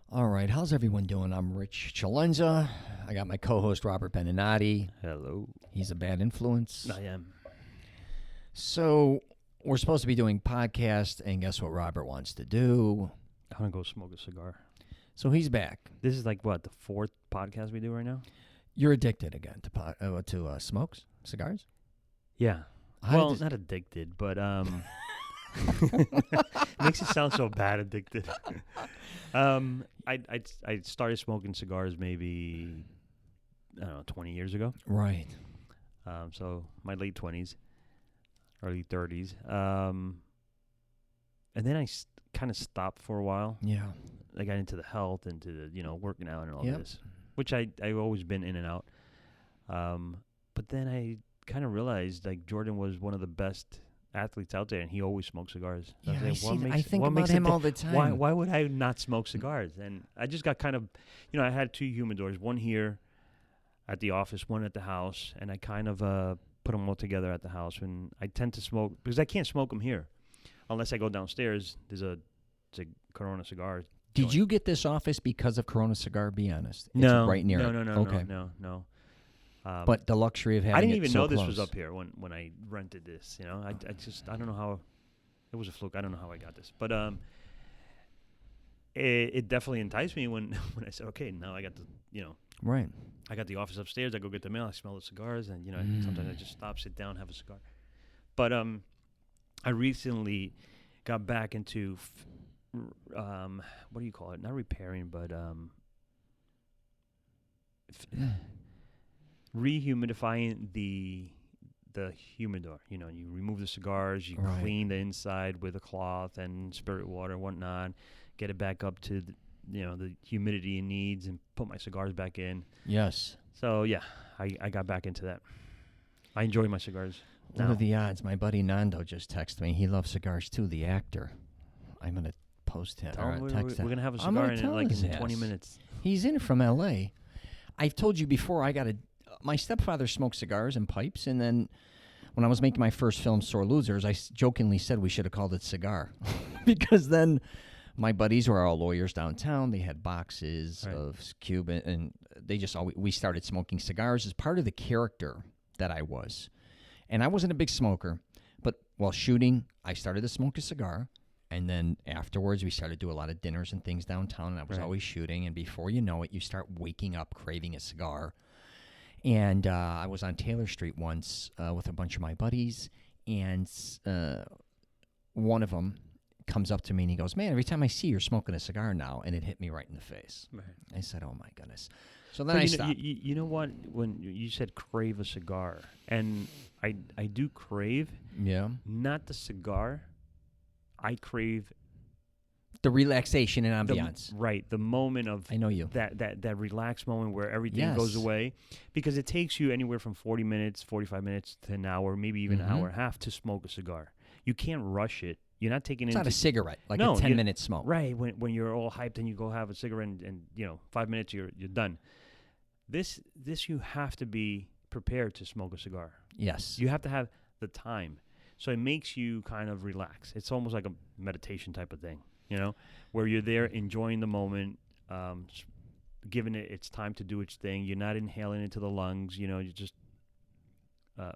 All right, how's everyone doing? I'm Rich CELENZA. I got my co-host Robert Benenati. Hello. He's a bad influence. I am. So we're supposed to be doing podcast, and guess what Robert wants to do? I want to go smoke a cigar. So he's back. This is like, what, the fourth podcast we do right now? You're addicted again to smokes, cigars? Yeah. How Well, did not addicted, but makes it sound so bad, addicted. I started smoking cigars maybe, I don't know, 20 years ago. Right. So my late 20s, early 30s. And then I kind of stopped for a while. Yeah. I got into the health, into the, working out and all Yep. this, which I've always been in and out. But then I kind of realized, like, Jordan was one of the best athletes out there, and he always smoked cigars. So Yeah, was like, I think about him all the time. Why would I not smoke cigars? And I just got kind of, I had two humidors, one here at the office, one at the house, and I kind of put them all together at the house. And I tend to smoke, because I can't smoke them here. Unless I go downstairs, there's a coronacigar. Did you get this office because of coronacigar? Be honest. No. It's right near No, it. no, no, Okay. no. But the luxury of having I didn't it even so know this close. was up here when I rented this. I don't know how. It was a fluke. I don't know how I got this, but it definitely enticed me when I said, okay, now I got Right. I got the office upstairs. I go get the mail. I smell the cigars, and sometimes I just stop, sit down, have a cigar. But I recently got back into what do you call it? Not repairing, but rehumidifying the humidor. You remove the cigars, you Right. clean the inside with a cloth and spirit water and whatnot, get it back up to the humidity it needs, and put my cigars back in. Yes. So yeah, I got back into that. I enjoy my cigars. What are the odds? My buddy Nando just texted me. He loves cigars too. The actor. I'm gonna post him Tell him or we're text him. gonna have a I'm cigar gonna in tell like his in 20 ass. minutes. He's in from L.A. I've told you before. My stepfather smoked cigars and pipes, and then when I was making my first film, Sore Losers, I jokingly said we should have called it Cigar, because then my buddies were all lawyers downtown. They had boxes Right. of Cuban, and we started smoking cigars as part of the character that I was. And I wasn't a big smoker, but while shooting, I started to smoke a cigar. And then afterwards, we started to do a lot of dinners and things downtown, and I was Right. always shooting. And before you know it, you start waking up craving a cigar. And I was on Taylor Street once with a bunch of my buddies, and one of them comes up to me and he goes, "Man, every time I see you're smoking a cigar now," and it hit me right in the face. Right. I said, "Oh my goodness!" So then But I stopped. you know what? When you said crave a cigar, and I do crave, Yeah, not the cigar. I crave the relaxation and the ambiance. the moment of I know you. that relaxed moment where everything goes Yes. away, because it takes you anywhere from 40 minutes, 45 minutes to an hour, maybe even an hour and a half to smoke a cigar. You can't rush it. You're not taking It's it not a cigarette, like No, a 10-minute smoke. right when you're all hyped and you go have a cigarette and 5 minutes you're done. This you have to be prepared to smoke a cigar. Yes. You have to have the time. So it makes you kind of relax. It's almost like a meditation type of thing, where you're there enjoying the moment, giving it its time to do its thing. You're not inhaling into the lungs, you're just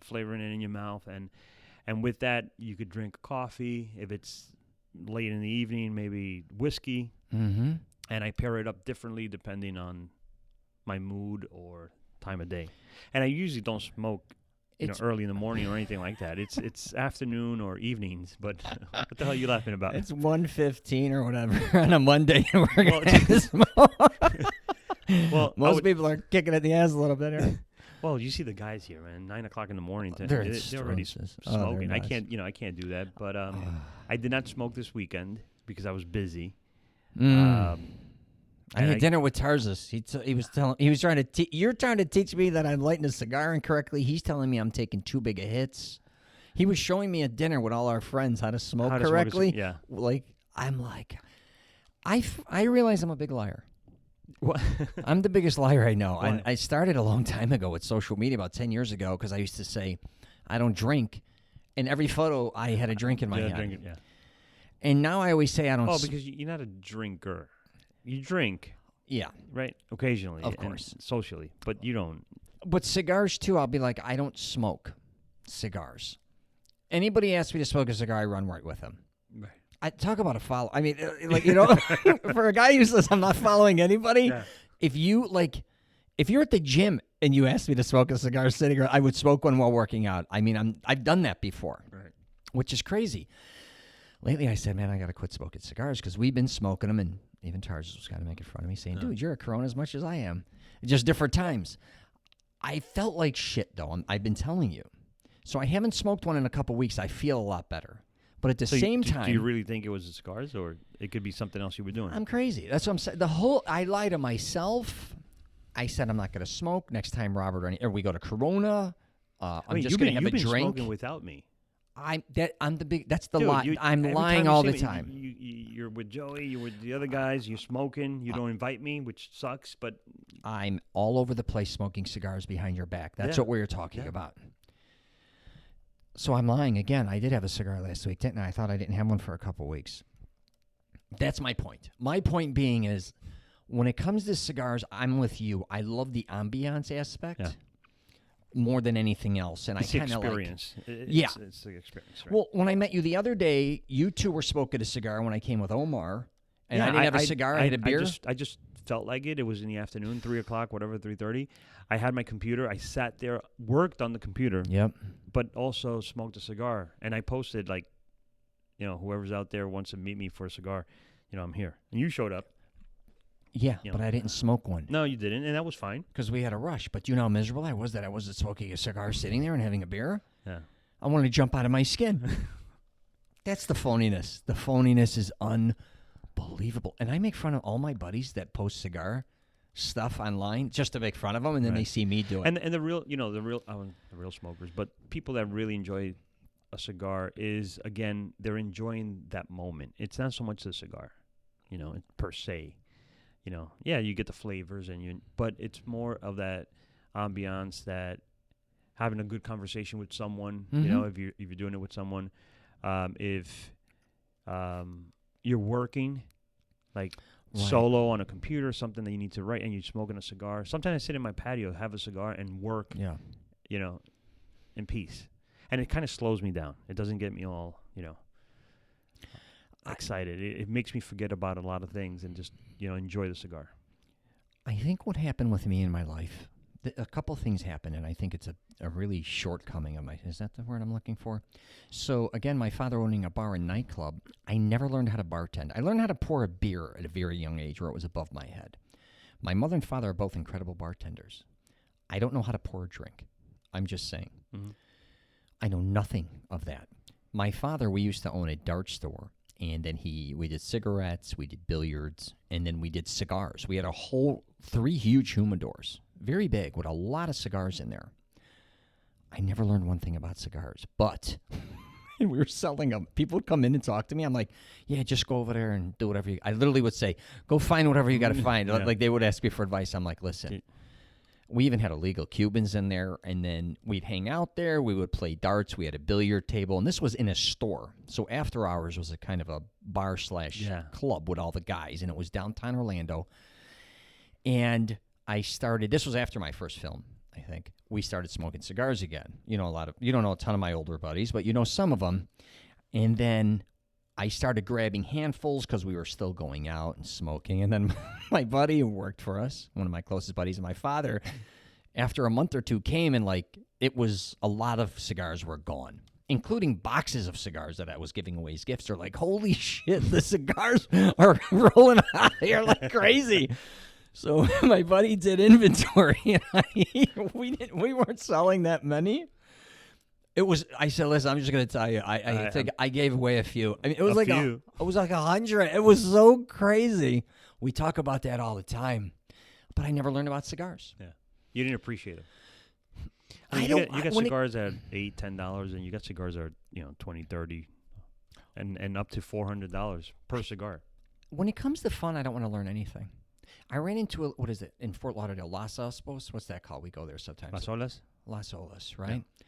flavoring it in your mouth. And with that, you could drink coffee. If it's late in the evening, maybe whiskey. Mm-hmm. And I pair it up differently depending on my mood or time of day. And I usually don't smoke early in the morning or anything like that. It's afternoon or evenings. But what the hell are you laughing about? It's 1:15 or whatever on a Monday. And we're Well, gonna smoke. Well, Most people are kicking at the ass a little bit here. Well, you see the guys here, man. 9 o'clock in the morning. They're They're already stronces. smoking. they're I nuts. can't, I can't do that. But I did not smoke this weekend because I was busy. I and had dinner with Tarzus. He was trying to. You're trying to teach me that I'm lighting a cigar incorrectly. He's telling me I'm taking too big of hits. He was showing me at dinner with all our friends how to smoke How to smoke a correctly. yeah. I realize I'm a big liar. What? I'm the biggest liar I know. Why? I started a long time ago with social media, about 10 years ago, because I used to say I don't drink. In every photo, I had a drink in my hand. Yeah. And now I always say I don't. Oh, because you're not a drinker. You drink, Yeah, right? Occasionally. Of and course. socially. But you don't. but cigars too. I'll be like, I don't smoke cigars. Anybody asks me to smoke a cigar, I run right with them. Right. I talk about a follow. I mean, for a guy who says I'm not following anybody, Yeah. if you're at the gym and you asked me to smoke a cigar sitting, I would smoke one while working out. I mean, I've done that before, Right. which is crazy. Lately, I said, man, I got to quit smoking cigars because we've been smoking them, and even Tarz was kind of making fun of me, saying, dude, you're a Corona as much as I am. Just different times. I felt like shit, though. I've been telling you. So I haven't smoked one in a couple weeks. I feel a lot better. But at the same time... Do you really think it was the cigars, or it could be something else you were doing? I'm crazy. That's what I'm saying. I lie to myself. I said I'm not going to smoke next time, Robert, or we go to Corona. I'm just going to have a you've been drink. Smoking without me. That's the Dude, lie. I'm every lying time you all see the me, time. You're with Joey. You're with the other guys. You're smoking. You don't invite me, which sucks. But I'm all over the place smoking cigars behind your back. That's Yeah. what we were talking Yeah. about. So I'm lying again. I did have a cigar last week, didn't I? I thought I didn't have one for a couple weeks. That's my point. My point being is, when it comes to cigars, I'm with you. I love the ambiance aspect more than anything else, and it's I the kind of like. experience. It's the experience. Right? Well, when I met you the other day, you two were smoking a cigar when I came with Omar, and I didn't have a cigar. I had a beer. I just felt like it. It was in the afternoon, 3:00, whatever, 3:30. I had my computer. I sat there, worked on the computer. Yep. But also smoked a cigar. And I posted, like, whoever's out there wants to meet me for a cigar, I'm here. And you showed up. Yeah, but I didn't smoke one. No, you didn't, and that was fine. Because we had a rush. But you know how miserable I was that I wasn't smoking a cigar sitting there and having a beer? Yeah. I wanted to jump out of my skin. That's the phoniness. The phoniness is unbelievable. And I make fun of all my buddies that post cigar stuff online just to make fun of them, and then they see me do it. And the real, the real smokers, but people that really enjoy a cigar is, again, they're enjoying that moment. It's not so much the cigar, per se. You get the flavors but it's more of that ambiance, that having a good conversation with someone. If you're doing it with someone, if you're working, like. Right. Solo on a computer, something that you need to write, and you're smoking a cigar. Sometimes I sit in my patio, have a cigar, and work, in peace. And it kind of slows me down. It doesn't get me all, excited. It makes me forget about a lot of things and just, enjoy the cigar. I think what happened with me in my life, a couple things happened, and I think it's a really shortcoming of my. Is that the word I'm looking for? So again, my father owning a bar and nightclub, I never learned how to bartend. I learned how to pour a beer at a very young age, where it was above my head. My mother and father are both incredible bartenders. I don't know how to pour a drink. I'm just saying. Mm-hmm. I know nothing of that. My father, we used to own a dart store, and then we did cigarettes, we did billiards, and then we did cigars. We had 3 huge humidors. Very big, with a lot of cigars in there. I never learned one thing about cigars, but we were selling them. People would come in and talk to me. I'm like, yeah, just go over there and do whatever I literally would say, go find whatever you got to find. Yeah. Like, they would ask me for advice. I'm like, listen, we even had illegal Cubans in there, and then we'd hang out there. We would play darts. We had a billiard table, and this was in a store. So after hours was a kind of a bar / club with all the guys, and it was downtown Orlando. And I started, this was after my first film, I think. We started smoking cigars again. You don't know a ton of my older buddies, but you know some of them. And then I started grabbing handfuls because we were still going out and smoking. And then my buddy who worked for us, one of my closest buddies, and my father, after a month or two came, and it was a lot of cigars were gone, including boxes of cigars that I was giving away as gifts. They're like, holy shit, the cigars are rolling out here like crazy. So my buddy did inventory, and we weren't selling that many. I said, listen, I'm just going to tell you, I think I gave away a few. I mean, it was like 100. It was so crazy. We talk about that all the time, but I never learned about cigars. Yeah, you didn't appreciate them. You got cigars at $8, $10, and you got cigars that are $20, $30, and up to $400 per cigar. When it comes to fun, I don't want to learn anything. I ran into what is it in Fort Lauderdale? Las Olas? What's that called? We go there sometimes. Las Olas? Las Olas, right? Yeah.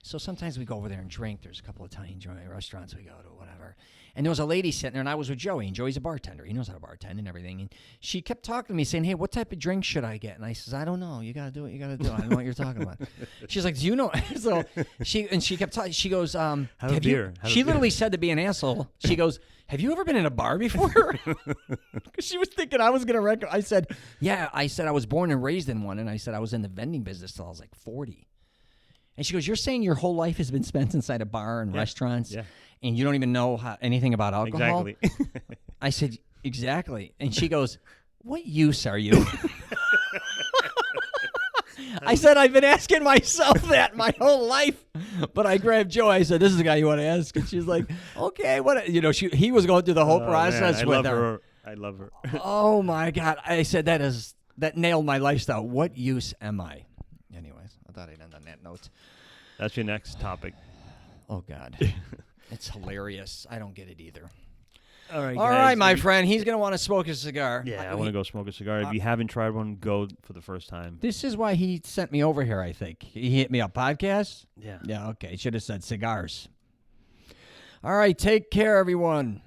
So sometimes we go over there and drink. There's a couple of Italian restaurants we go to, whatever. And there was a lady sitting there, and I was with Joey, and Joey's a bartender. He knows how to bartend and everything. And she kept talking to me, saying, hey, what type of drink should I get? And I says, I don't know. You got to do what you got to do. I don't know what you're talking about. She's like, do you know? So she kept talking. She goes, Have a beer. She literally said, to be an asshole, she goes, have you ever been in a bar before? Because she was thinking I was going to recommend. I said, yeah. I said I was born and raised in one, and I said I was in the vending business till I was like 40. And she goes, you're saying your whole life has been spent inside a bar and restaurants, and you don't even know anything about alcohol? Exactly. I said, exactly. And she goes, what use are you? I said, I've been asking myself that my whole life. But I grabbed Joe. I said, this is the guy you want to ask. And she's like, okay, what? You know, he was going through the whole process with her. I love her. Oh, my God. I said, that nailed my lifestyle. What use am I? Anyways, I thought I'd end on that note. That's your next topic. Oh, God. It's hilarious. I don't get it either. All right, All right, my friend. He's going to want to smoke a cigar. Yeah, I want to go smoke a cigar. If you haven't tried one, go for the first time. This is why he sent me over here, I think. He hit me up. Podcast? Yeah. Yeah, okay. Should have said cigars. All right, take care, everyone.